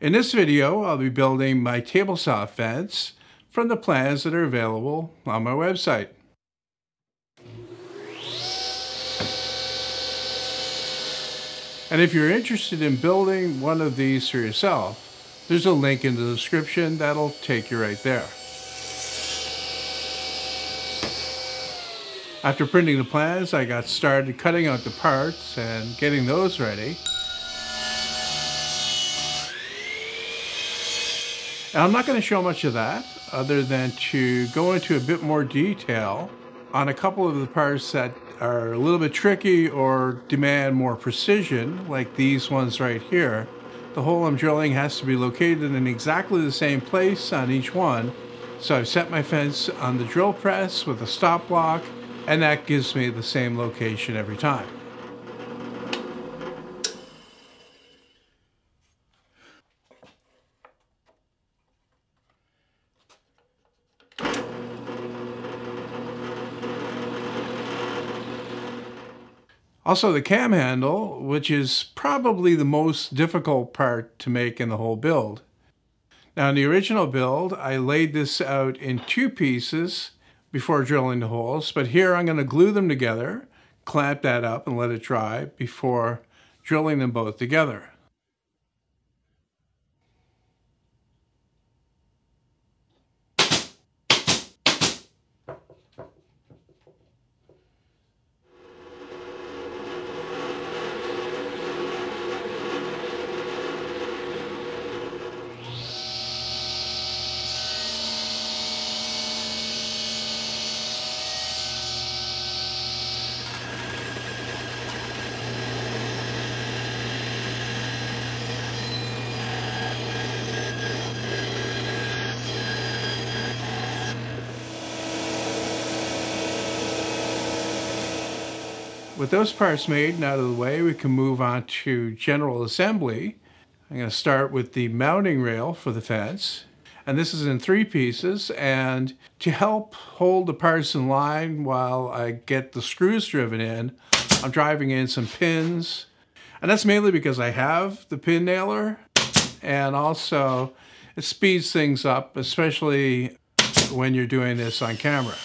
In this video, I'll be building my table saw fence from the plans that are available on my website. And if you're interested in building one of these for yourself, there's a link in the description that'll take you right there. After printing the plans, I got started cutting out the parts and getting those ready. And I'm not going to show much of that other than to go into a bit more detail on a couple of the parts that are a little bit tricky or demand more precision, like these ones right here. The hole I'm drilling has to be located in exactly the same place on each one. So I've set my fence on the drill press with a stop block, and that gives me the same location every time. Also, the cam handle, which is probably the most difficult part to make in the whole build. Now, in the original build, I laid this out in two pieces before drilling the holes, but here I'm going to glue them together, clamp that up and let it dry before drilling them both together. With those parts made and out of the way, we can move on to general assembly. I'm going to start with the mounting rail for the fence. And this is in three pieces. And to help hold the parts in line while I get the screws driven in, I'm driving in some pins. And that's mainly because I have the pin nailer. And also, it speeds things up, especially when you're doing this on camera.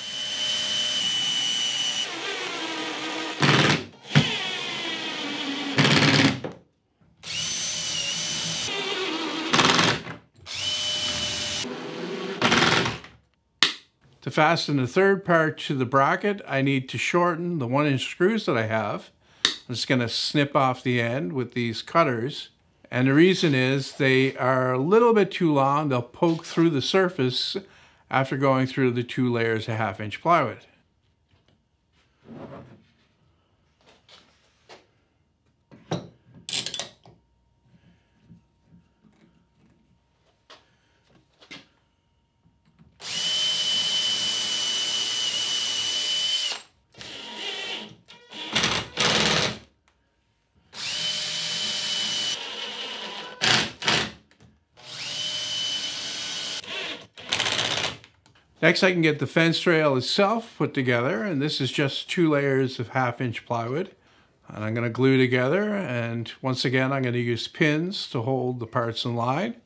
To fasten the third part to the bracket, I need to shorten the 1-inch screws that I have. I'm just going to snip off the end with these cutters. And the reason is they are a little bit too long. They'll poke through the surface after going through the 2 layers of 1/2-inch plywood. Next, I can get the fence rail itself put together, and this is just 2 layers of 1/2-inch plywood. And I'm going to glue together, and once again, I'm going to use pins to hold the parts in line.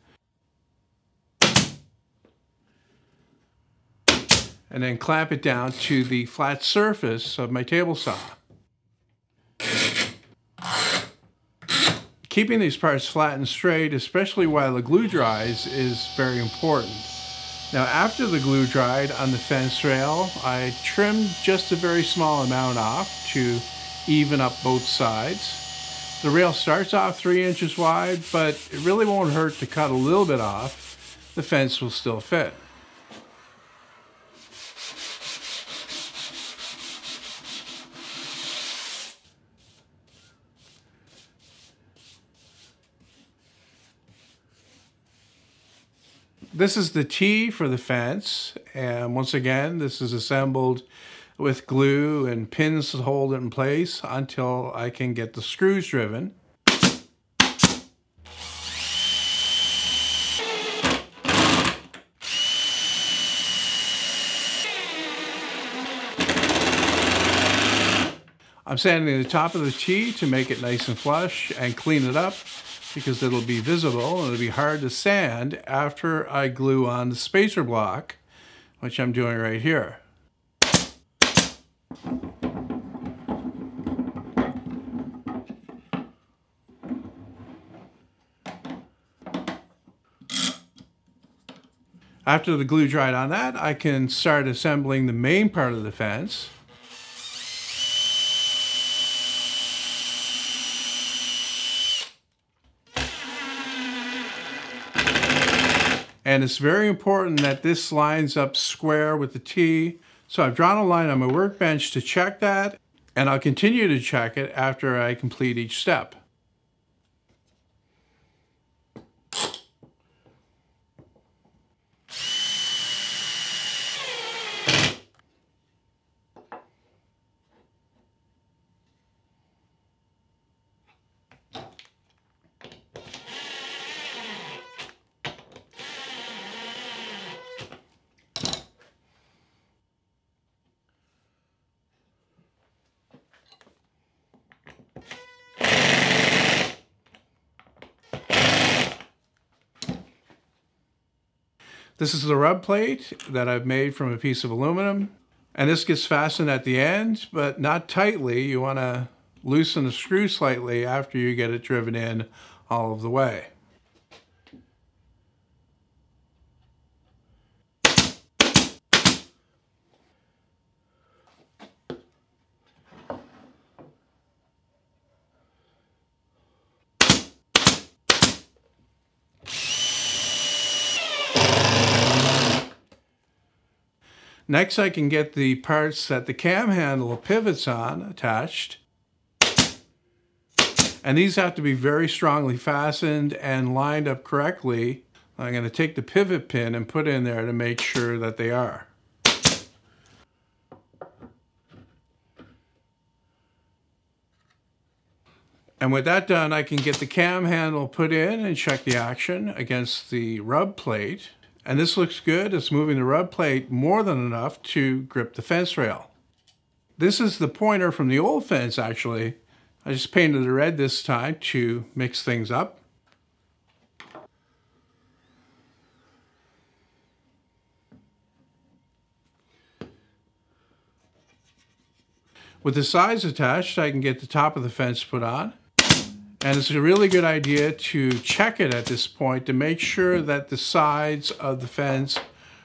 And then clamp it down to the flat surface of my table saw. Keeping these parts flat and straight, especially while the glue dries, is very important. Now, after the glue dried on the fence rail, I trimmed just a very small amount off to even up both sides. The rail starts off 3 inches wide, but it really won't hurt to cut a little bit off. The fence will still fit. This is the T for the fence, and once again, this is assembled with glue and pins to hold it in place until I can get the screws driven. I'm sanding the top of the T to make it nice and flush and clean it up. because it'll be visible and it'll be hard to sand after I glue on the spacer block, which I'm doing right here. After the glue dried on that, I can start assembling the main part of the fence. And it's very important that this lines up square with the T. So I've drawn a line on my workbench to check that, and I'll continue to check it after I complete each step. This is the rub plate that I've made from a piece of aluminum. And this gets fastened at the end, but not tightly. You want to loosen the screw slightly after you get it driven in all of the way. Next, I can get the parts that the cam handle pivots on attached. And these have to be very strongly fastened and lined up correctly. I'm going to take the pivot pin and put in there to make sure that they are. And with that done, I can get the cam handle put in and check the action against the rub plate. And this looks good. It's moving the rub plate more than enough to grip the fence rail. This is the pointer from the old fence, actually. I just painted it red this time to mix things up. With the sides attached, I can get the top of the fence put on. And it's a really good idea to check it at this point to make sure that the sides of the fence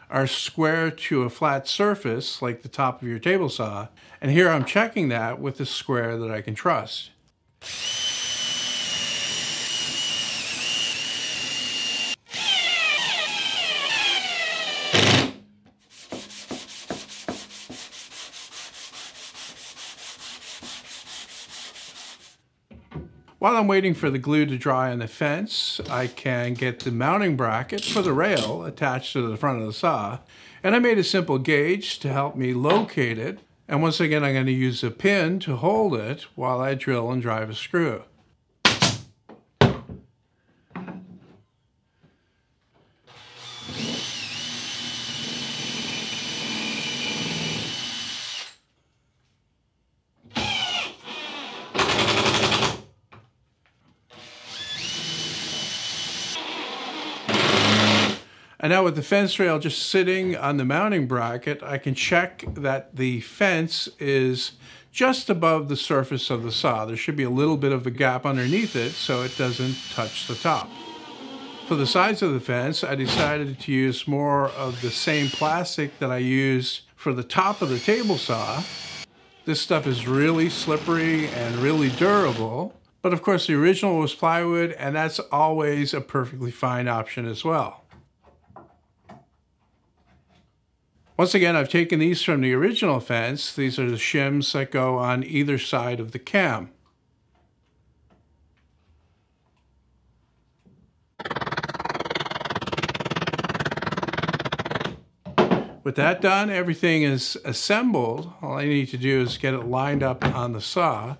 are square to a flat surface like the top of your table saw. And here I'm checking that with a square that I can trust. While I'm waiting for the glue to dry on the fence, I can get the mounting bracket for the rail attached to the front of the saw. And I made a simple gauge to help me locate it. And once again, I'm going to use a pin to hold it while I drill and drive a screw. And now with the fence rail just sitting on the mounting bracket, I can check that the fence is just above the surface of the saw. There should be a little bit of a gap underneath it so it doesn't touch the top. For the sides of the fence, I decided to use more of the same plastic that I used for the top of the table saw. This stuff is really slippery and really durable. But of course the original was plywood, and that's always a perfectly fine option as well. Once again, I've taken these from the original fence. These are the shims that go on either side of the cam. With that done, everything is assembled. All I need to do is get it lined up on the saw.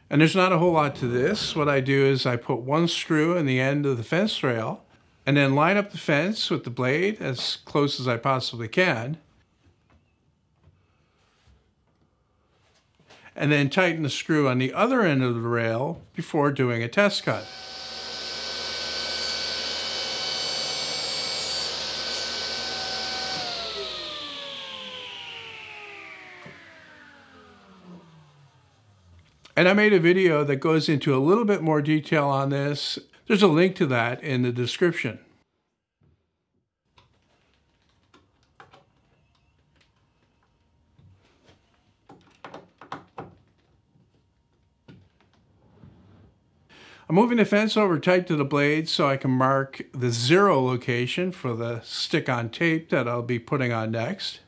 And there's not a whole lot to this. What I do is I put one screw in the end of the fence rail, and then line up the fence with the blade as close as I possibly can. And then tighten the screw on the other end of the rail before doing a test cut. And I made a video that goes into a little bit more detail on this. There's a link to that in the description. I'm moving the fence over tight to the blade so I can mark the 0 location for the stick-on tape that I'll be putting on next.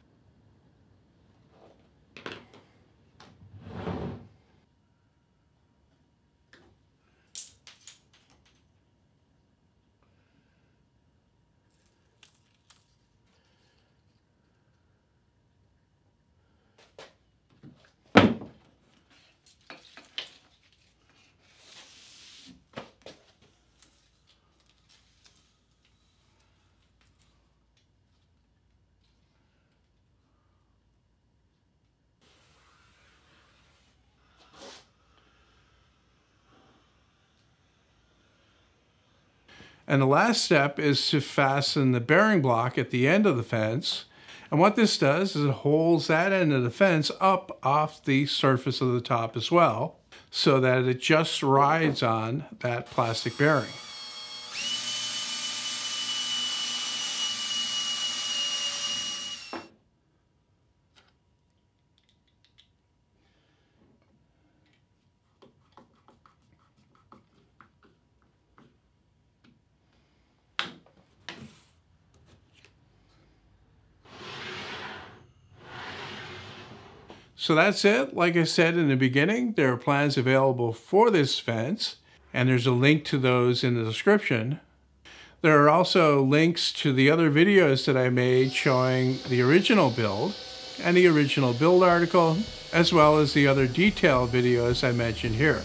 And the last step is to fasten the bearing block at the end of the fence. And what this does is it holds that end of the fence up off the surface of the top as well, so that it just rides on that plastic bearing. So that's it. Like I said in the beginning, there are plans available for this fence, and there's a link to those in the description. There are also links to the other videos that I made showing the original build and the original build article, as well as the other detailed videos I mentioned here.